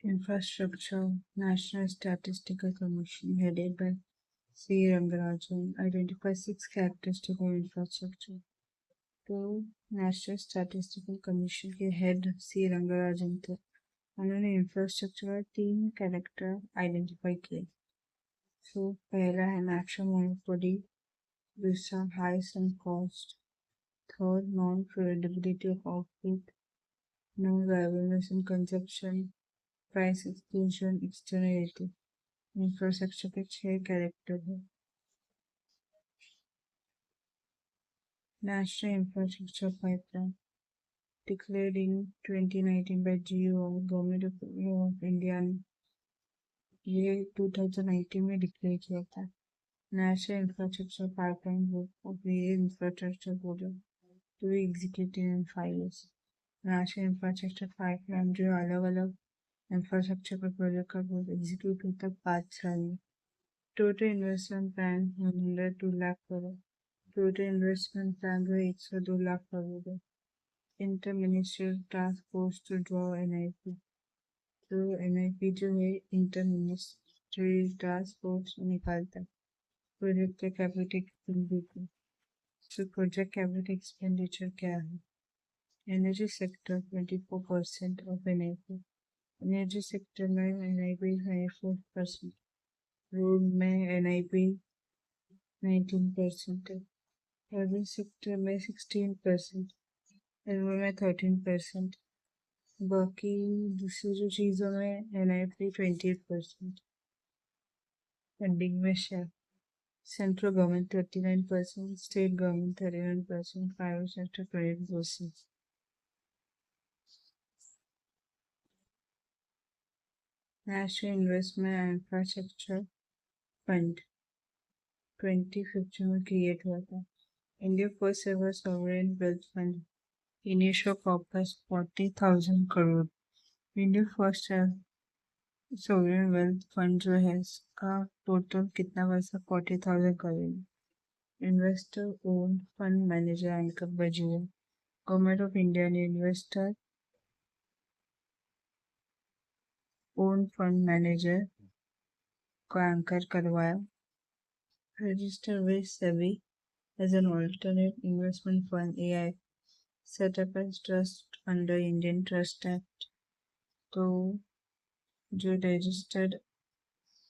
Infrastructure National Statistical Commission, headed by C. Rangarajan, identifies six characteristics of infrastructure. तो national statistical commission के head सी रंगराजन थे। उन्होंने infrastructure का तीन कैरेक्टर आइडेंटिफाई किए। तो पहला है नेचुरल मोनोपोली, दूसरा high sunk cost, third non predictability of output, no reliableness in consumption, price exclusion, externality. Infrastructure के छह कैरेक्टर है। National infrastructure pipeline declared in 2019 by GO, government of India ने ये 2019 में डिक्लेयर किया था। National infrastructure pipeline group of various infrastructure project to be executed in 5 years। National infrastructure pipeline जो अलग अलग इंफ्रास्ट्रक्चर पर प्रोजेक्ट का एग्जीक्यूट होता है 5 साल में। Total investment plan 102 lakh crore. Total investment plan जो 102 लाख करोड़ है। Interministerial task force to draw NIP। तो NIP जो है इंटर मिनिस्ट्रियल टास्क फोर्स निकालता है प्रोजेक्ट का कैपिटल एक्सपेंडिचर। तो प्रोजेक्ट कैपिटल एक्सपेंडिचर क्या है? Energy sector 24% of NIP। Energy sector में NIP 94%, रोड में NIP 19% है, सर्विस सेक्टर में 16%, रेलवे में 13%, बाकी दूसरी जो चीज़ों में NIP 28%। फंडिंग में share central government 39%, state government 39%, private sector 20%। National investment and infrastructure fund 2015 में क्रिएट हुआ था। India first ever sovereign wealth fund, initial corpus 40,000 crore. India first sovereign wealth fund जो है इसका टोटल कितना पैसा 40,000 crore. Investor own fund manager anchor बजिए। Government of India ने इन्वेस्टर ओन फंड मैनेजर को एंकर करवाया। Register with SEBI as an alternate investment fund AI set up as trust under Indian Trust Act। तो जो registered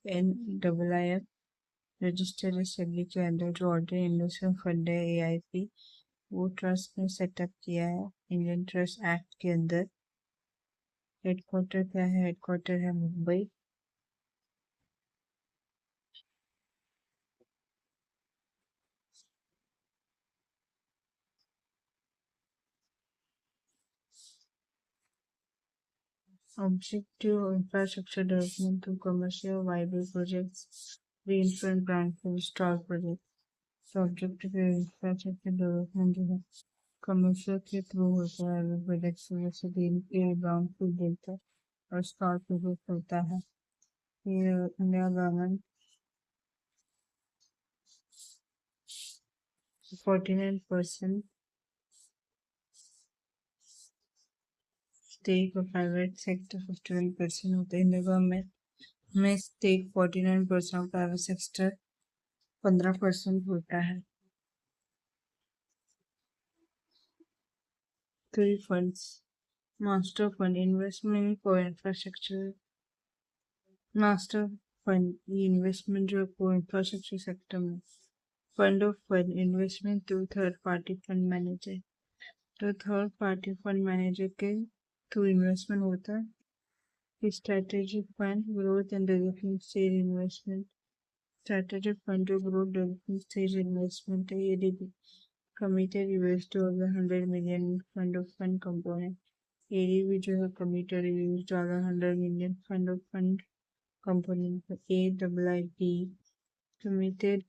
NIIF registered है सेबी के अंदर जो ऑर्डिनरी इन्वेस्टमेंट फंड है AIP, वो ट्रस्ट ने सेटअप किया है इंडियन ट्रस्ट एक्ट के अंदर। हेडक्वार्टर क्या है? हेडक्वार्टर है Mumbai. Objective infrastructure development through commercial viable projects, reinforcement brownfield stall projects। So objective infrastructure development जो है कमर्शियल के थ्रू होता है प्रोजेक्ट जैसे ग्रीन फील्ड ब्राउनफील्ड देता है और स्टॉल प्रोजेक्ट होता है। ये इंडिया गवर्नमेंट 49% स्टेक और प्राइवेट सेक्टर 51% होता है। इंडिया गवर्नमेंट में स्टेक 49% और प्राइवेट सेक्टर 15% होता है। 3 funds master fund investment for infrastructure. Master fund ये इन्वेस्टमेंट जो है इंफ्रास्ट्रक्चर सेक्टर में। Fund of fund investment through third party fund manager. तो थर्ड पार्टी फंड मैनेजर के थ्रू इन्वेस्टमेंट होता है। Strategic fund growth and development stage investment. Strategic fund जो growth development stage investment है ADB committed $100 million fund of fund component। ADB जो है committed $100 million fund of fund component। AIIB committed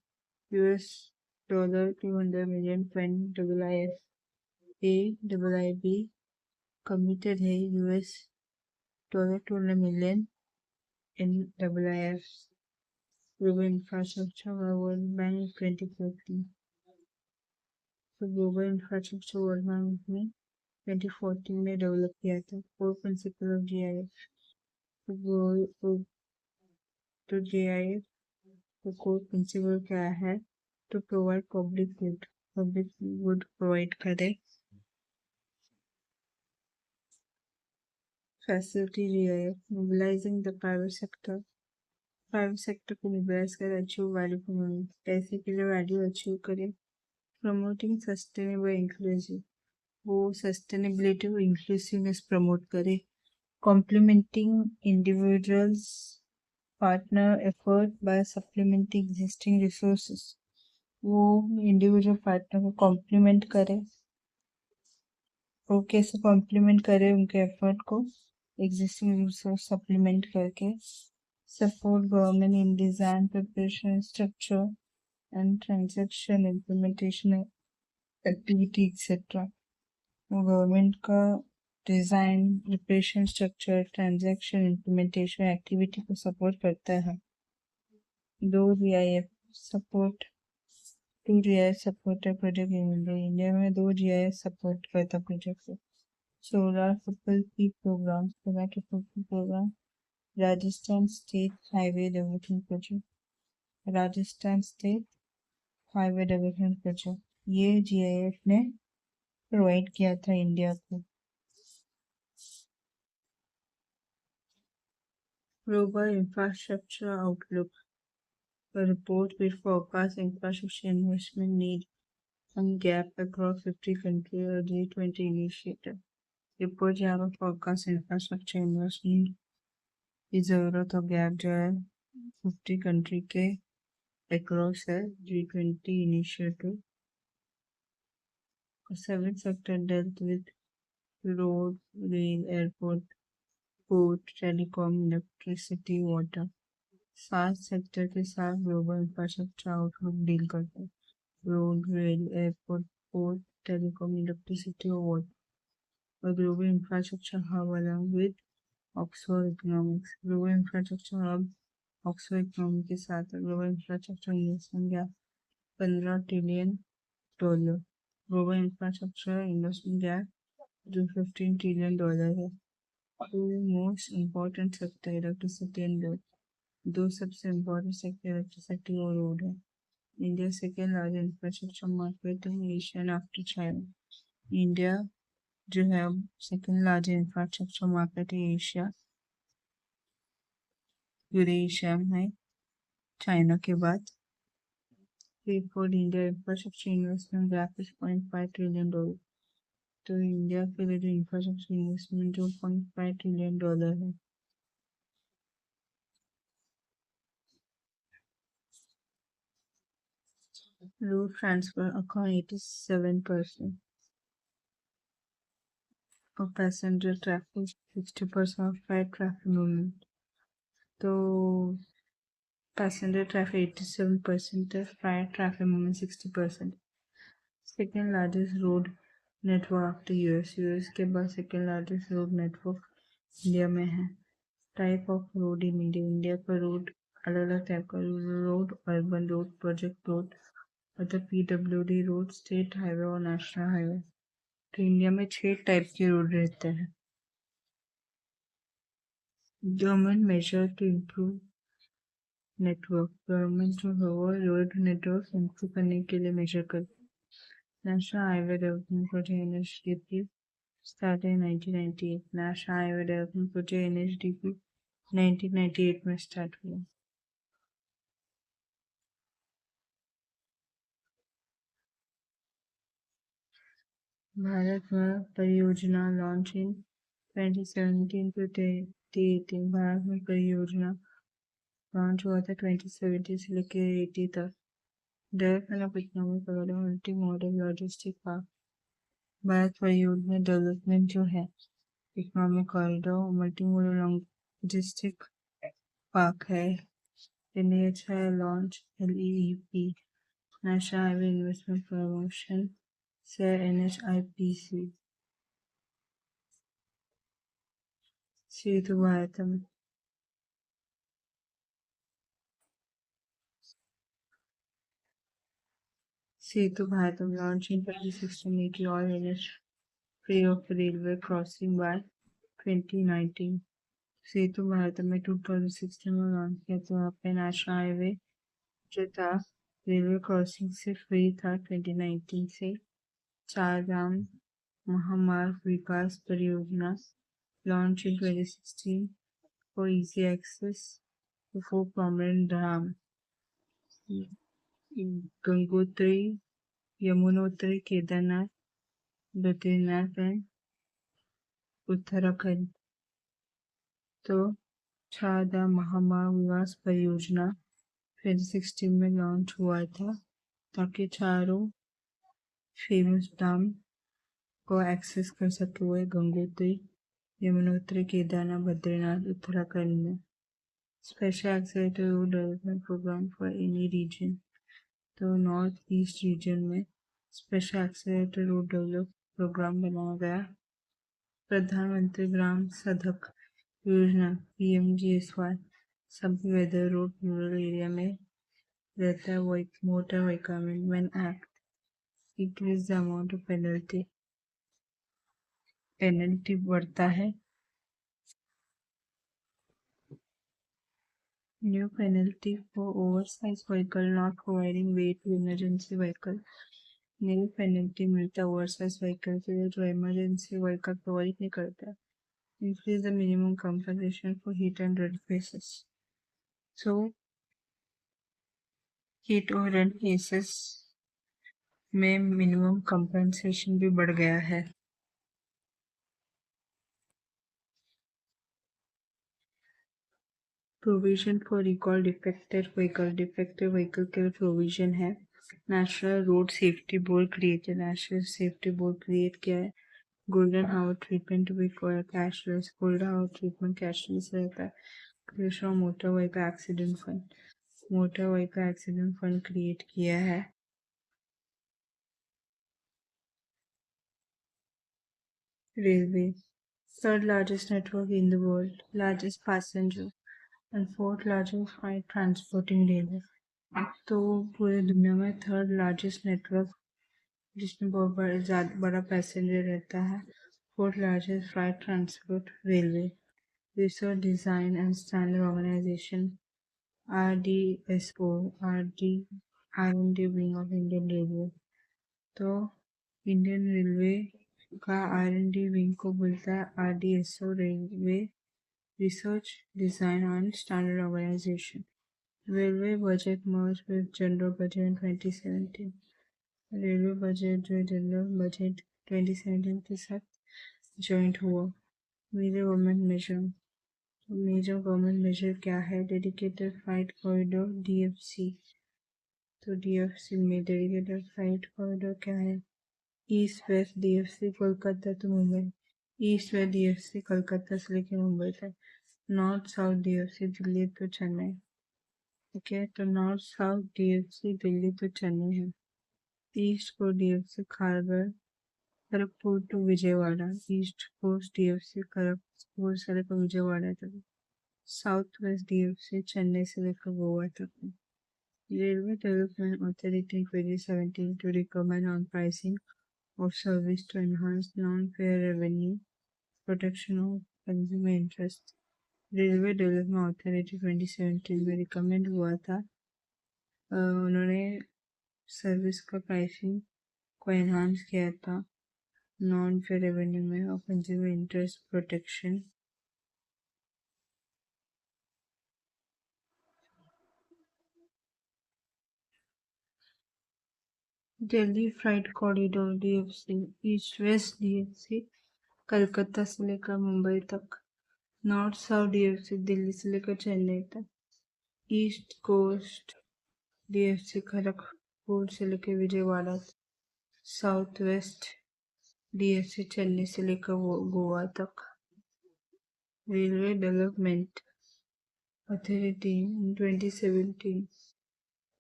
$200 million fund। IIF AIIB committed है $200 million in IIF। Global Infrastructure World Bank 2014। तो global infrastructure world bank में 2014 में develop किया था। 4 principle of GIF। तो GIS का कोर प्रिंसिपल क्या है? to provide public good provide करे। Facility GIS, mobilizing the private sector को mobilize कर achieve value for money, पैसे के लिए value achieve करे। Promoting sustainable inclusive, वो sustainability और inclusiveness promote करे। Complementing individuals partner effort by supplementing existing resources, वो individual partner को complement करे। वो कैसे कॉम्प्लीमेंट करे उनके एफर्ट को एग्जिस्टिंग रिसोर्स सप्लीमेंट करके। Support government in design preparation structure and transaction implementation activity etcetera, वो गवर्नमेंट का design preparation structure transaction implementation activity को सपोर्ट करता है। दो GIS support to GIS supported project in India में 2 GIS support करता project को। Solar Triple P program, Solar Triple P program, Rajasthan State Highway Development Project, Rajasthan State Highway Development Project, ये GIS ने provide किया था India को। Global Infrastructure Outlook, a report with forecast infrastructure investment need and gap across 50 countries, a G20 initiative. Report यहाँ पर forecast infrastructure investment की जरूरत और गैप जो है 50 कंट्री के अक्रॉस है। G20 initiative. Service sector dealt with road, rail, airport, port, telecom, electricity, water. 7 sector के साथ ग्लोबल इंफ्रास्ट्रक्चर आउटलुक डील करता है। Road, rail, airport, port, telecom, electricity और वाटर। और global infrastructure hub along with Oxford economics. Global infrastructure hub Oxford economic के साथ global infrastructure investment gap $15 trillion. Global infrastructure investment gap जो $15 trillion है। Two most important sector electricity and road, दो सबसे important sector electricity और road है। India second largest infrastructure market in Asia after China. India जो है second largest infrastructure market है Asia, पूरे एशिया में चाइना के बाद। For India infrastructure investment gap is $0.5 trillion. तो इंडिया के लिए जो इंफ्रास्ट्रक्चर इन्वेस्टमेंट जो $0.5 ट्रिलियन है। रोड ट्रांसफर अकाउंट 87% और passenger traffic 60% of traffic movement. तो पैसेंजर ट्रैफिक 87% है, flight traffic movement 60%। Second largest road network after US के बाद second largest road network India में है। Type of road in India, India का road अलग अलग टाइप का road, urban road, project road, मतलब PWD रोड, स्टेट हाईवे और नेशनल हाईवे। तो इंडिया में 6 टाइप के रोड रहते हैं। Government major to improve network, government जो है वो रोड नेटवर्क इम्प्रूव करने के लिए मेजर करती है। National highway development project NHDP started in 1998। National highway development project NHDP 1998 में स्टार्ट हुआ। भारत में परियोजना लॉन्च इन 2017 to 2018। भारत में परियोजना लॉन्च हुआ था 2017 से लेकर 2018 तक। Development of economic multi modal logistic park, Bharat परियोजना डेवलपमेंट जो है economic corridor multi modal logistic park है। NHI launch LEEP national highway investment promotion से NHIPC Setu Bharatam launch in 2016 making all NH free of railway crossing by 2019। सेतु भारत में 2016 में launch किया था। वहाँ पे नेशनल हाईवे जो था रेलवे क्रॉसिंग से फ्री था 2019 से। चार धाम महामार्ग विकास परियोजना launch in 2016 for easy access to 4 prominent dams: Gangotri, Yamunotri, Kedarnath, Badrinath and Uttarakhand. तो चारधाम महामार्ग विकास परियोजना 2016 में लॉन्च हुआ था ताकि चारों फेमस धाम को एक्सेस कर सके हुए गंगोत्री, यमुनोत्री, केदारनाथ, बद्रीनाथ, उत्तराखंड में। Special accelerator road development program for any region. तो नॉर्थ ईस्ट रीजन में special accelerator road develop program बनाया गया। प्रधानमंत्री ग्राम सड़क योजना PMGSY सभी वेदर रोड रूरल एरिया में रहता है। Motor vehicle amendment act increase the amount of penalty बढ़ता है। New penalty for oversize vehicle not providing way to emergency vehicle. New penalty मिलता है ओवरसाइज व्हीकल के लिए जो इमरजेंसी व्हीकल प्रोवाइड नहीं करता। Increase the minimum compensation for hit and run cases. So hit और run cases में minimum compensation भी बढ़ गया है। Provision for recall defected vehicle के लिए प्रोविजन है। National road safety board created. National safety board create किया है। Golden hour treatment to be cashless. Golden hour treatment cashless रहता है। Creation of motor vehicle accident fund. Motor vehicle accident fund create किया है। Railway third largest network in the world, largest passenger and fourth largest freight transporting railway। तो पूरे दुनिया में third largest network जिसमें बहुत बड़ा पैसेंजर रहता है। Fourth largest flight transport railway. Research design and standard organisation RDSO R&D wing of Indian railway. तो इंडियन रेलवे का R&D विंग को बोलता है RDSO railway research design and standard organisation. Railway budget merge with general budget in 2017। Railway budget जो general budget 2017 के साथ joint हुआ। Major government major क्या है? Dedicated flight corridor DFC। तो DFC में डेडिकेटेड फ्लाइट कॉरिडोर क्या है? East west DFC Kolkata to Mumbai. East west DFC Kolkata से लेकर मुंबई तक। North south DFC Delhi to Chennai. Okay, तो north south DFC Delhi to Chennai है। ईस्ट को DFC Kharagpur to Vijayawada. East coast DFC Kharagpur से लेकर विजयवाड़ा तक। साउथ वेस्ट DFC चेन्नई से लेकर गोवा तक। Railway development authority 2017 to recommend on pricing of service to enhance non-fare revenue, protection of consumer interest। Railway development authority 2017 में recommend हुआ था। उन्होंने सर्विस का प्राइसिंग को एनहांस किया था नॉन फेयर रेवेन्यू में और consumer interest protection. Delhi flight corridor DFC east west DFC Calcutta से लेकर मुंबई तक। नॉर्थ साउथ DFC दिल्ली से लेकर चेन्नई तक। ईस्ट कोस्ट DFC खड़गपुर से लेकर विजयवाड़ा तक। साउथ वेस्ट DFC चेन्नई से लेकर गोवा तक। Railway development authority in 2017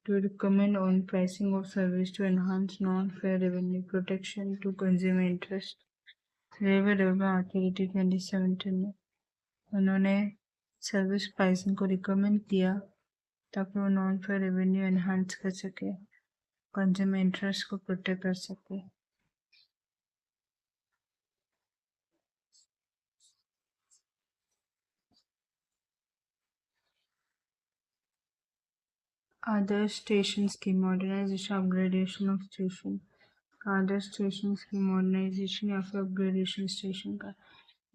to recommend on pricing of service to enhance non-fare revenue protection to consumer interest। Railway development authority 2017 में उन्होंने सर्विस प्राइसिंग को रिकमेंड किया ताकि वो नॉन फेयर रेवेन्यू एनहांस कर सके, कंज्यूमर इंटरेस्ट को प्रोटेक्ट कर सके। Other station scheme modernization upgradation of station other station की मॉडर्नाइजेशन या फिर अपग्रेडेशन स्टेशन का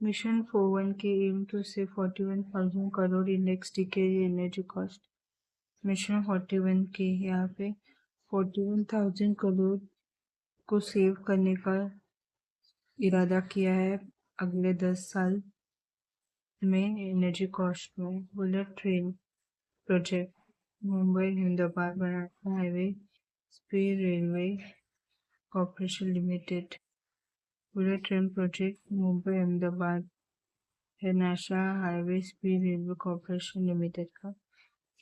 मिशन 41 के एम टू से 41,000 crore in next decade energy cost mission 41 के यहाँ पे 41,000 करोड़ को सेव करने का इरादा किया है अगले 10 साल में एनर्जी कॉस्ट में bullet train project Mumbai Ahmedabad बनारस highway speed railway corporation limited bullet train project Mumbai Ahmedabad है national highway speed railway corporation limited का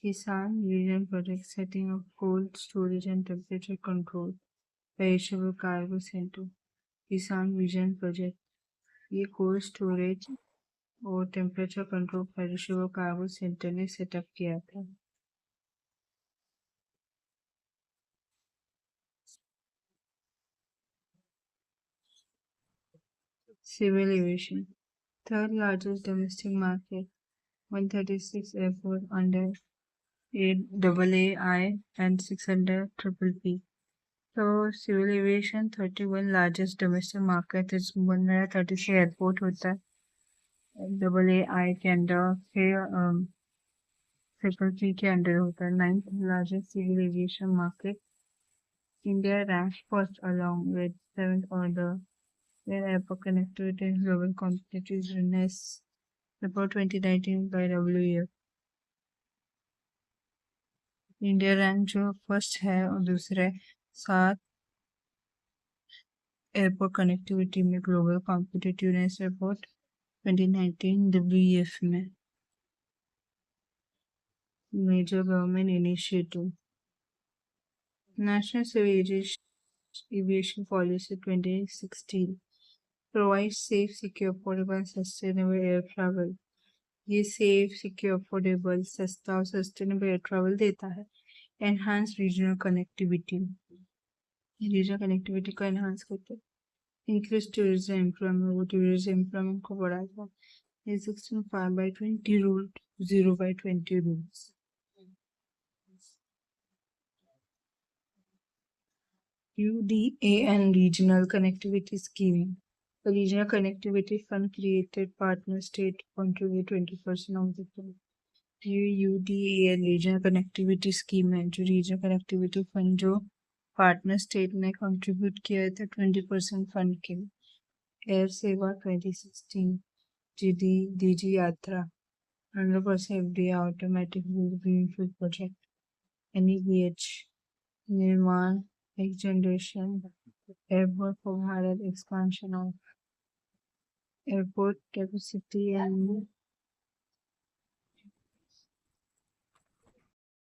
Kisan vision project setting of cold storage and temperature control perishable cargo centre Kisan vision project ये cold storage और temperature control perishable cargo centre ने setup किया था Civil aviation, third largest domestic market, 136 airports under AAAI and 600 PPP. So civil aviation 31 largest domestic market is 136 airport होता है AAI के under फिर PPP के अंडर होता है 9th largest civil aviation market. India ranks first along with 7th order where airport connectivity and global competitiveness report 2019 by WEF. India rank जो first है और दूसरे 7 एयरपोर्ट कनेक्टिविटी में ग्लोबल कॉम्पिटिटिवनेस रिपोर्ट 2019 WEF में major government initiative national civil aviation policy 2016 provides safe, secure, affordable and sustainable air travel. ये safe, secure, affordable, सस्ता और sustainable air travel देता है. Enhance regional connectivity. Regional connectivity को enhance करते हैं. Increase tourism employment. वो tourism employment को बढ़ाता है. 5/20 rule, 0/20 rules. UDA and Regional Connectivity Scheme. The Regional Connectivity Fund created partner state contribute 20% of the fund. UDA and Regional Connectivity Scheme है जो Regional Connectivity Fund जो partner state ने contribute किया था 20% fund के लिए. Air Seva 2016 DG यात्रा 100% FDI automatic greenfield project. NEBH निर्माण next generation airport for Bharat expansion of airport capacity and